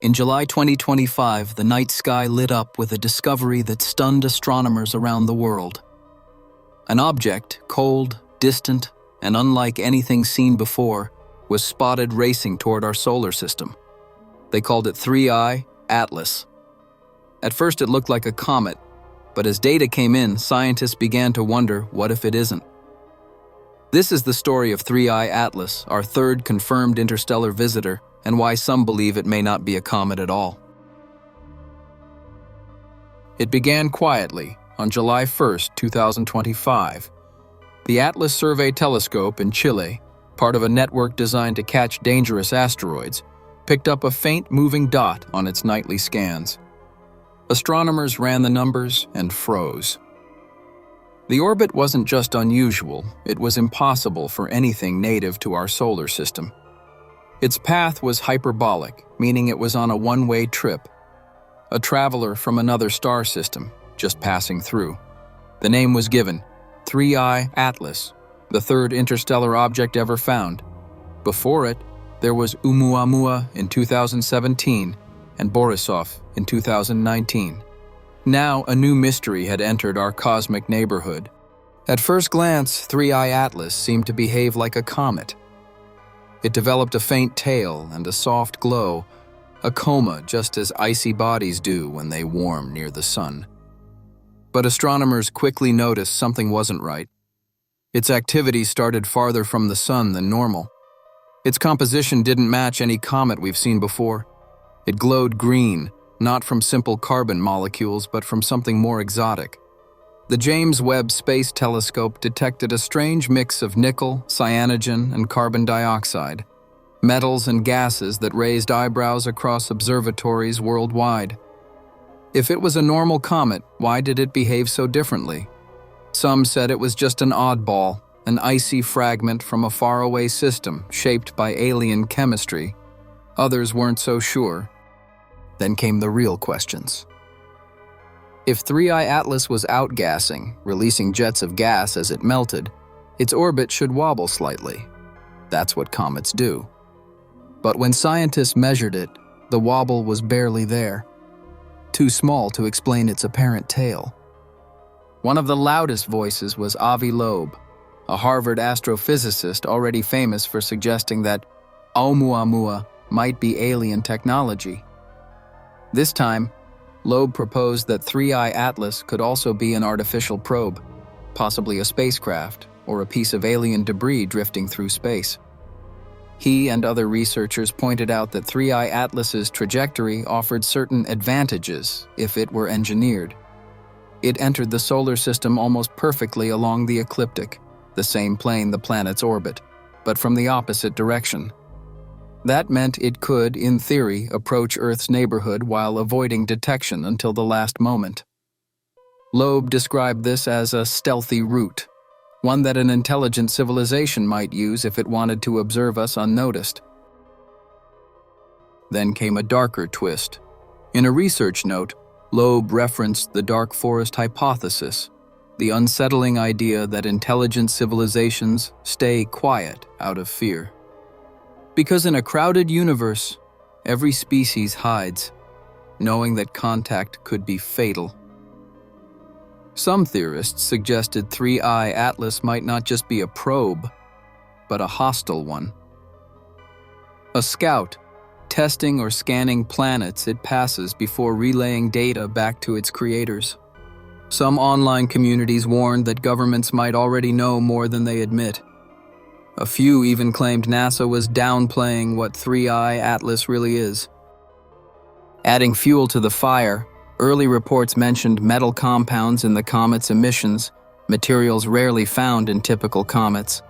In July 2025, the night sky lit up with a discovery that stunned astronomers around the world. An object, cold, distant, and unlike anything seen before, was spotted racing toward our solar system. They called it 3I Atlas. At first it looked like a comet, but as data came in, scientists began to wonder, what if it isn't? This is the story of 3I Atlas, our third confirmed interstellar visitor, and why some believe it may not be a comet at all. It began quietly on July 1, 2025. The Atlas Survey Telescope in Chile, part of a network designed to catch dangerous asteroids, picked up a faint moving dot on its nightly scans. Astronomers ran the numbers and froze. The orbit wasn't just unusual, it was impossible for anything native to our solar system. Its path was hyperbolic, meaning it was on a one-way trip. A traveler from another star system, just passing through. The name was given, 3I Atlas, the third interstellar object ever found. Before it, there was Oumuamua in 2017 and Borisov in 2019. Now, a new mystery had entered our cosmic neighborhood. At first glance, 3I Atlas seemed to behave like a comet. It developed a faint tail and a soft glow, a coma just as icy bodies do when they warm near the sun. But astronomers quickly noticed something wasn't right. Its activity started farther from the sun than normal. Its composition didn't match any comet we've seen before. It glowed green, not from simple carbon molecules, but from something more exotic. The James Webb Space Telescope detected a strange mix of nickel, cyanogen, and carbon dioxide, metals and gases that raised eyebrows across observatories worldwide. If it was a normal comet, why did it behave so differently? Some said it was just an oddball, an icy fragment from a faraway system shaped by alien chemistry. Others weren't so sure. Then came the real questions. If 3I Atlas was outgassing, releasing jets of gas as it melted, its orbit should wobble slightly. That's what comets do. But when scientists measured it, the wobble was barely there. Too small to explain its apparent tail. One of the loudest voices was Avi Loeb, a Harvard astrophysicist already famous for suggesting that Oumuamua might be alien technology. This time, Loeb proposed that 3I Atlas could also be an artificial probe, possibly a spacecraft or a piece of alien debris drifting through space. He and other researchers pointed out that 3I Atlas's trajectory offered certain advantages if it were engineered. It entered the solar system almost perfectly along the ecliptic, the same plane the planets orbit, but from the opposite direction. That meant it could, in theory, approach Earth's neighborhood while avoiding detection until the last moment. Loeb described this as a stealthy route, one that an intelligent civilization might use if it wanted to observe us unnoticed. Then came a darker twist. In a research note, Loeb referenced the dark forest hypothesis, the unsettling idea that intelligent civilizations stay quiet out of fear. Because in a crowded universe, every species hides, knowing that contact could be fatal. Some theorists suggested 3I Atlas might not just be a probe, but a hostile one. A scout, testing or scanning planets it passes before relaying data back to its creators. Some online communities warned that governments might already know more than they admit. A few even claimed NASA was downplaying what 3I Atlas really is. Adding fuel to the fire, early reports mentioned metal compounds in the comet's emissions, materials rarely found in typical comets.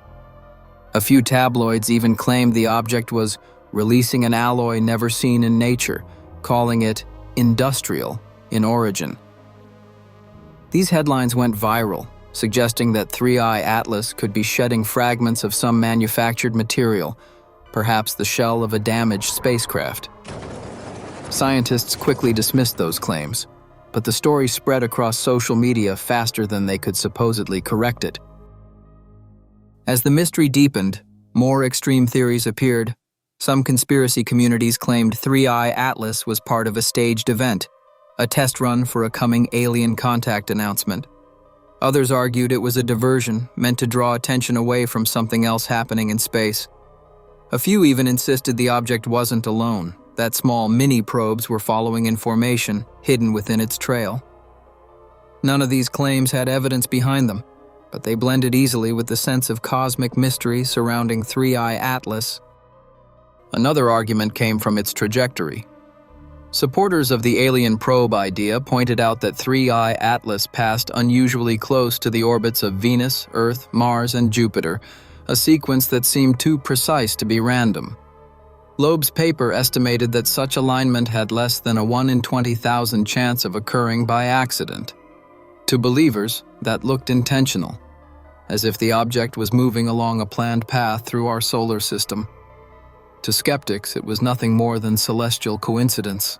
A few tabloids even claimed the object was releasing an alloy never seen in nature, calling it industrial in origin. These headlines went viral, suggesting that 3I Atlas could be shedding fragments of some manufactured material, perhaps the shell of a damaged spacecraft. Scientists quickly dismissed those claims, but the story spread across social media faster than they could supposedly correct it. As the mystery deepened, more extreme theories appeared. Some conspiracy communities claimed 3i Atlas was part of a staged event, a test run for a coming alien contact announcement. Others argued it was a diversion meant to draw attention away from something else happening in space. A few even insisted the object wasn't alone, that small mini-probes were following in formation, hidden within its trail. None of these claims had evidence behind them, but they blended easily with the sense of cosmic mystery surrounding 3i Atlas. Another argument came from its trajectory. Supporters of the alien probe idea pointed out that 3i Atlas passed unusually close to the orbits of Venus, Earth, Mars, and Jupiter, a sequence that seemed too precise to be random. Loeb's paper estimated that such alignment had less than a 1 in 20,000 chance of occurring by accident. To believers, that looked intentional, as if the object was moving along a planned path through our solar system. To skeptics, it was nothing more than celestial coincidence.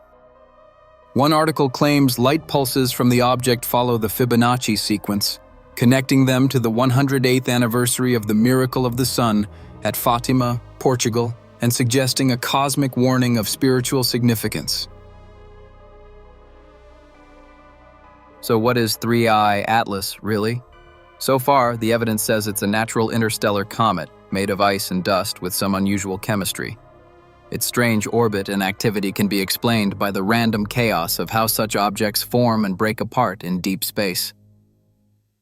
One article claims light pulses from the object follow the Fibonacci sequence, connecting them to the 108th anniversary of the miracle of the sun at Fatima, Portugal, and suggesting a cosmic warning of spiritual significance. So what is 3i Atlas, really? So far, the evidence says it's a natural interstellar comet made of ice and dust with some unusual chemistry. Its strange orbit and activity can be explained by the random chaos of how such objects form and break apart in deep space.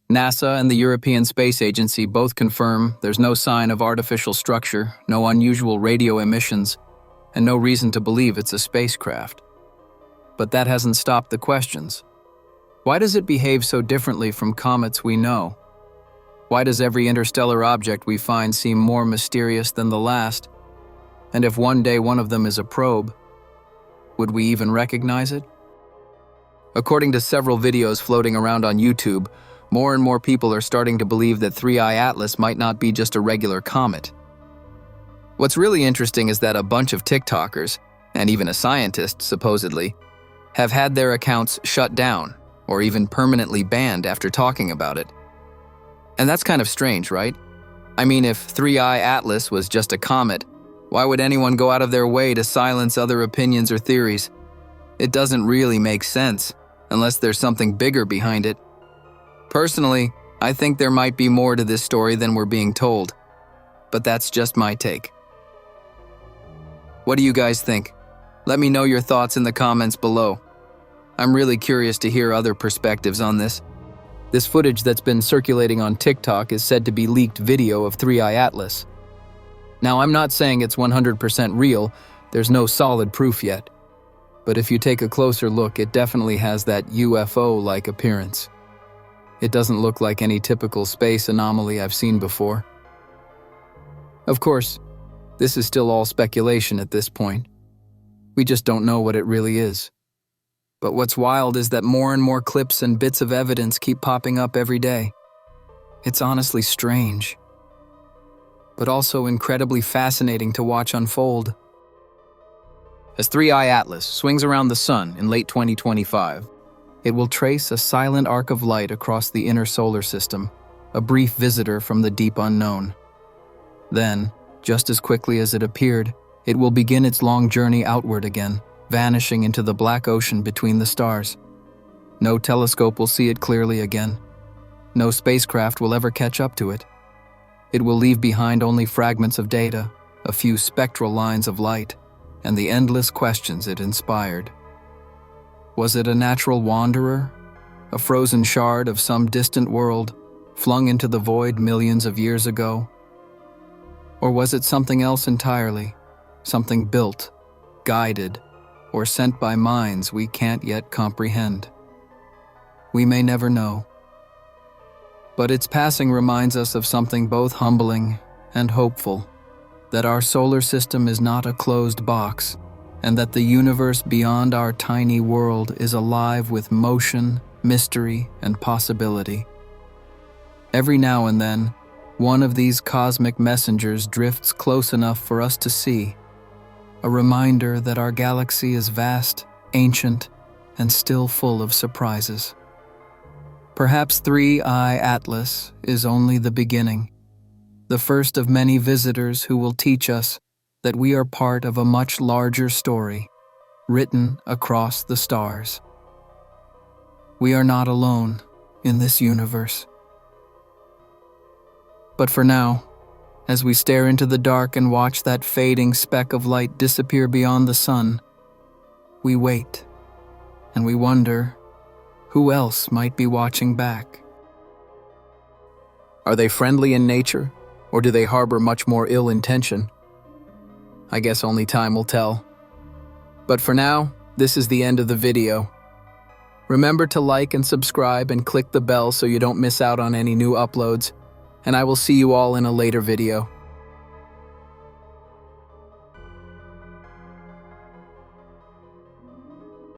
NASA and the European Space Agency both confirm there's no sign of artificial structure, no unusual radio emissions, and no reason to believe it's a spacecraft. But that hasn't stopped the questions. Why does it behave so differently from comets we know? Why does every interstellar object we find seem more mysterious than the last? And if one day one of them is a probe, would we even recognize it? According to several videos floating around on YouTube, more and more people are starting to believe that 3i Atlas might not be just a regular comet. What's really interesting is that a bunch of TikTokers, and even a scientist supposedly, have had their accounts shut down or even permanently banned after talking about it. And that's kind of strange, right? I mean, if 3i Atlas was just a comet, why would anyone go out of their way to silence other opinions or theories? It doesn't really make sense, unless there's something bigger behind it. Personally, I think there might be more to this story than we're being told, but that's just my take. What do you guys think? Let me know your thoughts in the comments below. I'm really curious to hear other perspectives on this. This footage that's been circulating on TikTok is said to be leaked video of 3i Atlas. Now, I'm not saying it's 100% real, there's no solid proof yet. But if you take a closer look, it definitely has that UFO-like appearance. It doesn't look like any typical space anomaly I've seen before. Of course, this is still all speculation at this point. We just don't know what it really is. But what's wild is that more and more clips and bits of evidence keep popping up every day. It's honestly strange, but also incredibly fascinating to watch unfold. As 3i Atlas swings around the sun in late 2025, it will trace a silent arc of light across the inner solar system, a brief visitor from the deep unknown. Then, just as quickly as it appeared, it will begin its long journey outward again, vanishing into the black ocean between the stars. No telescope will see it clearly again. No spacecraft will ever catch up to it. It will leave behind only fragments of data, a few spectral lines of light, and the endless questions it inspired. Was it a natural wanderer? A frozen shard of some distant world, flung into the void millions of years ago? Or was it something else entirely? Something built, guided, or sent by minds we can't yet comprehend? We may never know. But its passing reminds us of something both humbling and hopeful, that our solar system is not a closed box, and that the universe beyond our tiny world is alive with motion, mystery, and possibility. Every now and then, one of these cosmic messengers drifts close enough for us to see, a reminder that our galaxy is vast, ancient, and still full of surprises. Perhaps 3i Atlas is only the beginning, the first of many visitors who will teach us that we are part of a much larger story, written across the stars. We are not alone in this universe. But for now, as we stare into the dark and watch that fading speck of light disappear beyond the sun, we wait, and we wonder who else might be watching back. Are they friendly in nature, or do they harbor much more ill intention? I guess only time will tell. But for now, this is the end of the video. Remember to like and subscribe and click the bell so you don't miss out on any new uploads, and I will see you all in a later video.